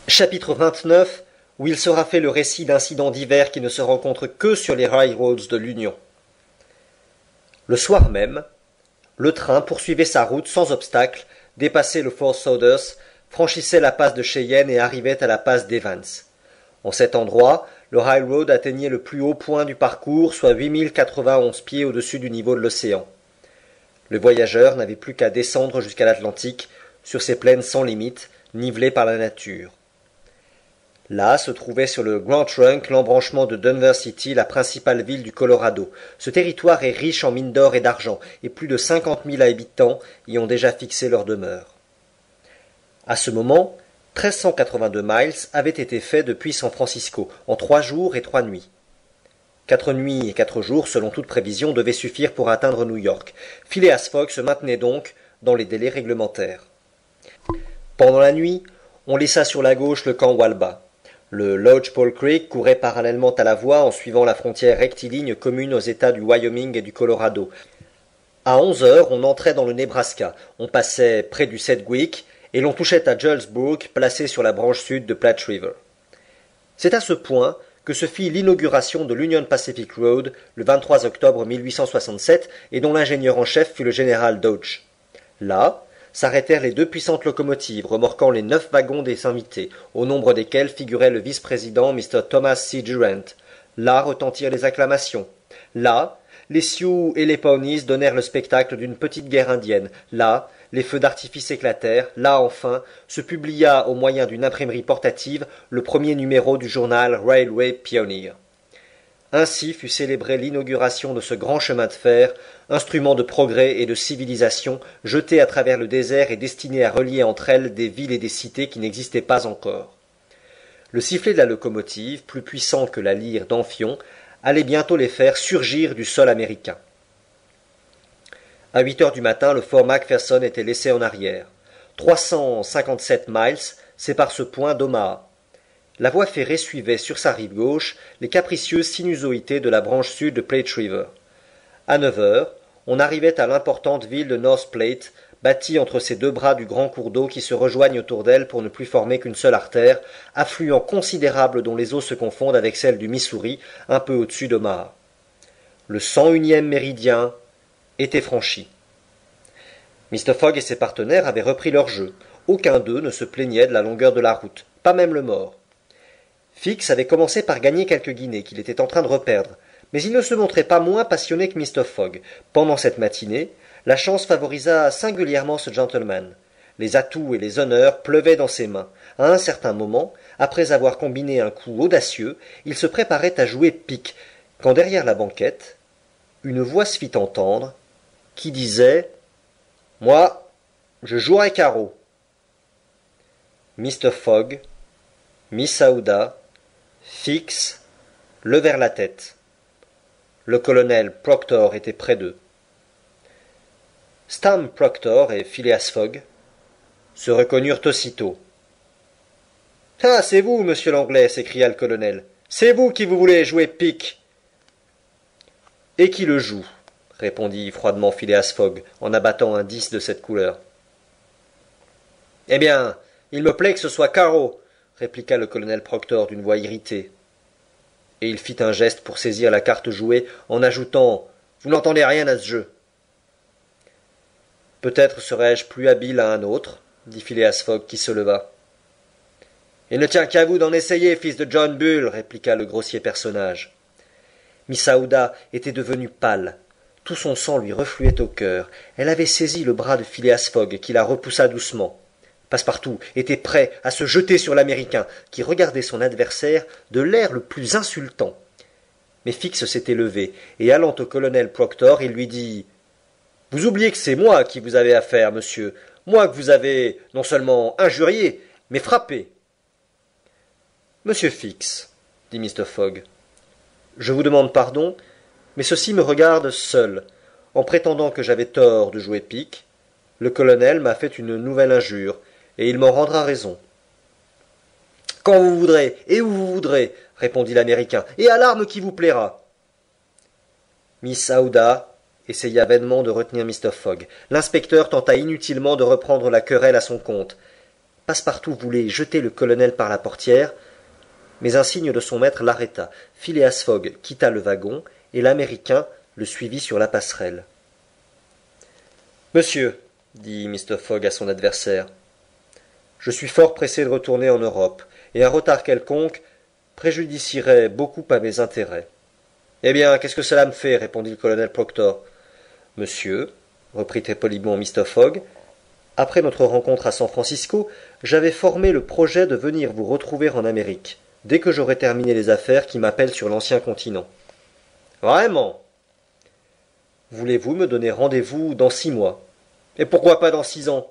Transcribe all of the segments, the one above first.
Chapitre 29, où il sera fait le récit d'incidents divers qui ne se rencontrent que sur les railroads de l'Union. Le soir même, le train poursuivait sa route sans obstacle, dépassait le Four Soders, franchissait la passe de Cheyenne et arrivait à la passe d'Evans. En cet endroit, le railroad atteignait le plus haut point du parcours, soit 8091 pieds au-dessus du niveau de l'océan. Le voyageur n'avait plus qu'à descendre jusqu'à l'Atlantique, sur ces plaines sans limite, nivelées par la nature. Là se trouvait sur le Grand Trunk l'embranchement de Denver City, la principale ville du Colorado. Ce territoire est riche en mines d'or et d'argent, et plus de 50 000 habitants y ont déjà fixé leur demeure. À ce moment, 1382 miles avaient été faits depuis San Francisco, en 3 jours et 3 nuits. 4 nuits et 4 jours, selon toute prévision, devaient suffire pour atteindre New York. Phileas Fogg se maintenait donc dans les délais réglementaires. Pendant la nuit, on laissa sur la gauche le camp Walba. Le Lodgepole Creek courait parallèlement à la voie en suivant la frontière rectiligne commune aux États du Wyoming et du Colorado. À 11 heures, on entrait dans le Nebraska. On passait près du Sedgwick et l'on touchait à Julesburg, placé sur la branche sud de Platte River. C'est à ce point que se fit l'inauguration de l'Union Pacific Road le 23 octobre 1867 et dont l'ingénieur en chef fut le général Dodge. Là, s'arrêtèrent les 2 puissantes locomotives remorquant les 9 wagons des invités, au nombre desquels figurait le vice-président Mr. Thomas C. Durant. Là retentirent les acclamations. Là, les Sioux et les Pawnees donnèrent le spectacle d'une petite guerre indienne. Là, les feux d'artifice éclatèrent. Là, enfin, se publia au moyen d'une imprimerie portative le premier numéro du journal Railway Pioneer. Ainsi fut célébrée l'inauguration de ce grand chemin de fer, instrument de progrès et de civilisation, jeté à travers le désert et destiné à relier entre elles des villes et des cités qui n'existaient pas encore. Le sifflet de la locomotive, plus puissant que la lyre d'Amphion, allait bientôt les faire surgir du sol américain. À 8 heures du matin, le fort McPherson était laissé en arrière. 357 miles séparent ce point d'Omaha. La voie ferrée suivait sur sa rive gauche les capricieuses sinuosités de la branche sud de Platte River. À 9 heures, on arrivait à l'importante ville de North Platte, bâtie entre ces 2 bras du grand cours d'eau qui se rejoignent autour d'elle pour ne plus former qu'une seule artère, affluent considérable dont les eaux se confondent avec celles du Missouri, un peu au-dessus d'Omaha. Le 101e méridien était franchi. Mr. Fogg et ses partenaires avaient repris leur jeu. Aucun d'eux ne se plaignait de la longueur de la route, pas même le mort. Fix avait commencé par gagner quelques guinées qu'il était en train de reperdre, mais il ne se montrait pas moins passionné que Mr. Fogg. Pendant cette matinée, la chance favorisa singulièrement ce gentleman. Les atouts et les honneurs pleuvaient dans ses mains. À un certain moment, après avoir combiné un coup audacieux, il se préparait à jouer pique, quand derrière la banquette, une voix se fit entendre, qui disait « Moi, je jouerai carreau. » Mr. Fogg, Miss Aouda, Fix levèrent la tête. Le colonel Proctor était près d'eux. Sam Proctor et Phileas Fogg se reconnurent aussitôt. « Ah, c'est vous, monsieur l'Anglais !» s'écria le colonel. « C'est vous qui vous voulez jouer pique !»« Et qui le joue ?» répondit froidement Phileas Fogg, en abattant un 10 de cette couleur. « Eh bien, il me plaît que ce soit carreau !» répliqua le colonel Proctor d'une voix irritée. Et il fit un geste pour saisir la carte jouée, en ajoutant « Vous n'entendez rien à ce jeu !»« Peut-être serais-je plus habile à un autre, » dit Phileas Fogg qui se leva. « Il ne tient qu'à vous d'en essayer, fils de John Bull !» répliqua le grossier personnage. Miss Aouda était devenue pâle. Tout son sang lui refluait au cœur. Elle avait saisi le bras de Phileas Fogg, qui la repoussa doucement. Passepartout était prêt à se jeter sur l'Américain, qui regardait son adversaire de l'air le plus insultant. Mais Fix s'était levé, et allant au colonel Proctor, il lui dit « Vous oubliez que c'est moi à qui vous avez affaire, monsieur, moi que vous avez non seulement injurié, mais frappé. »« Monsieur Fix, dit Mr. Fogg, je vous demande pardon, mais ceci me regarde seul. En prétendant que j'avais tort de jouer pique, le colonel m'a fait une nouvelle injure, et il m'en rendra raison. »« Quand vous voudrez, et où vous voudrez, répondit l'Américain, et à l'arme qui vous plaira. » Miss Aouda essaya vainement de retenir Mr. Fogg. L'inspecteur tenta inutilement de reprendre la querelle à son compte. Passepartout voulait jeter le colonel par la portière, mais un signe de son maître l'arrêta. Phileas Fogg quitta le wagon, et l'Américain le suivit sur la passerelle. Monsieur, dit Mr. Fogg à son adversaire, je suis fort pressé de retourner en Europe, et un retard quelconque préjudicierait beaucoup à mes intérêts. Eh bien, qu'est-ce que cela me fait répondit le colonel Proctor. Monsieur, reprit très poliment Mr. Fogg, après notre rencontre à San Francisco, j'avais formé le projet de venir vous retrouver en Amérique, dès que j'aurai terminé les affaires qui m'appellent sur l'ancien continent. Vraiment? Voulez-vous me donner rendez-vous dans 6 mois? Et pourquoi pas dans 6 ans?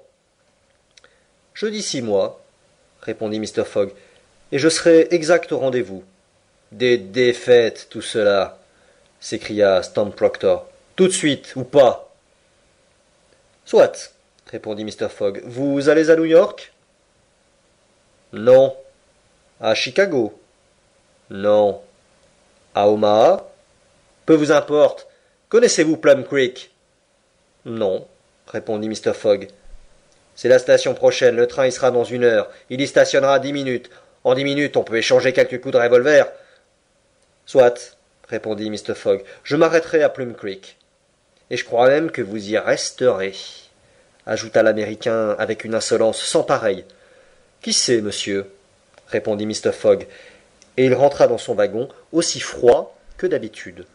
Je dis 6 mois, répondit Mr. Fogg, et je serai exact au rendez-vous. Des défaites, tout cela, s'écria Stamp Proctor. Tout de suite, ou pas? Soit, répondit Mr. Fogg. Vous allez à New York? Non. À Chicago? Non. À Omaha? Peu vous importe. Connaissez-vous Plum Creek? Non, répondit Mr. Fogg. C'est la station prochaine, le train y sera dans 1 heure. Il y stationnera 10 minutes. En 10 minutes, on peut échanger quelques coups de revolver. Soit, répondit Mr. Fogg, je m'arrêterai à Plum Creek. Et je crois même que vous y resterez, ajouta l'Américain avec une insolence sans pareille. Qui sait, monsieur, répondit Mr. Fogg, et il rentra dans son wagon aussi froid que d'habitude.